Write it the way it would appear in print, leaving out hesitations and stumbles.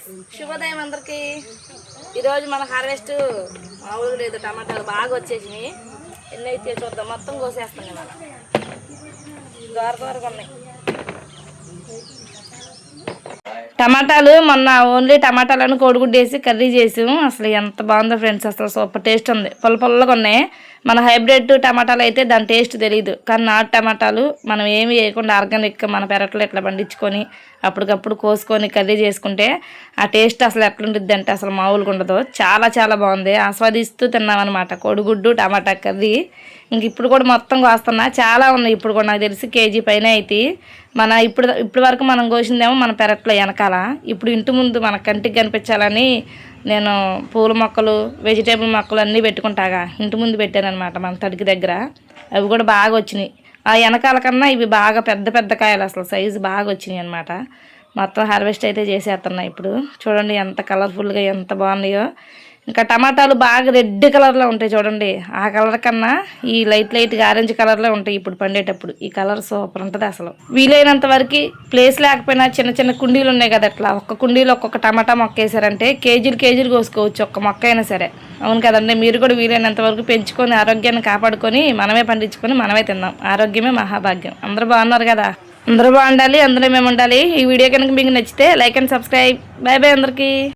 శుభోదయం అందరికి. ఈరోజు మన హార్వెస్ట్ మామూలుగా లేదు, టమాటాలు బాగా వచ్చేసినాయి. ఎన్ని అయితే చూద్దాం, మొత్తం కోసేస్తాం కదా. దూరకు ఉన్నాయి టమాటాలు. మొన్న ఓన్లీ టమాటాలను కోడిగుడ్డు వేసి కర్రీ చేసాం. అసలు ఎంత బాగుందో ఫ్రెండ్స్, అసలు సూపర్ టేస్ట్ ఉంది. పుల్లగా ఉన్నాయి. మన హైబ్రిడ్ టమాటాలు అయితే దాని టేస్ట్ తెలియదు, కానీ నాటు టమాటాలు మనం ఏమి వేయకుండా ఆర్గానిక్ మన పెరట్లో ఇట్లా పండించుకొని అప్పటికప్పుడు కోసుకొని కర్రీ చేసుకుంటే ఆ టేస్ట్ అసలు ఎట్లుంటుంది అంటే అసలు మామూలుగా ఉండదు. చాలా చాలా బాగుంది, ఆస్వాదిస్తూ తిన్నామన్నమాట కోడిగుడ్డు టమాటా కర్రీ. ఇంక ఇప్పుడు కూడా మొత్తం కోస్తున్నా, చాలా ఉన్నాయి. ఇప్పుడు కూడా నాకు తెలిసి కేజీ పైన అయితే మన ఇప్పుడు వరకు మనం కోసిందేమో మన పెరట్లో వెనకాల. ఇప్పుడు ఇంటి ముందు మన కంటికి కనిపించాలని నేను పూల మొక్కలు వెజిటేబుల్ మొక్కలు అన్నీ పెట్టుకుంటాగా ఇంటి ముందు పెట్టానమాట మన తడికి దగ్గర. అవి కూడా బాగా వచ్చినాయి. ఆ వెనకాల కన్నా ఇవి బాగా పెద్ద పెద్ద కాయలు, అసలు సైజు బాగా వచ్చినాయి అనమాట. మొత్తం హార్వెస్ట్ అయితే చేసేస్తున్నాయి. ఇప్పుడు చూడండి ఎంత కలర్ఫుల్గా ఎంత బాగున్నాయో. ఇంకా టమాటాలు బాగా రెడ్ కలర్లో ఉంటాయి చూడండి. ఆ కలర్ కన్నా ఈ లైట్గా ఆరెంజ్ కలర్లో ఉంటాయి ఇప్పుడు పండేటప్పుడు. ఈ కలర్ సూపర్ ఉంటుంది అసలు. వీలైనంత వరకు ప్లేస్ లేకపోయినా చిన్న చిన్న కుండీలు ఉన్నాయి కదా, అట్లా ఒక్క కుండీలో ఒక్కొక్క టమాటా మొక్క వేసారంటే కేజీలు కోసుకోవచ్చు ఒక్క మొక్క అయినా సరే. అవును కదండి, మీరు కూడా వీలైనంత వరకు పెంచుకొని ఆరోగ్యాన్ని కాపాడుకొని మనమే పండించుకొని మనమే తిందాం. ఆరోగ్యమే మహాభాగ్యం. అందరూ బాగున్నారు కదా, అందరూ బాగుండాలి, అందులో మేము ఉండాలి. ఈ వీడియో కనుక మీకు నచ్చితే like and subscribe. Bye bye అందరికీ.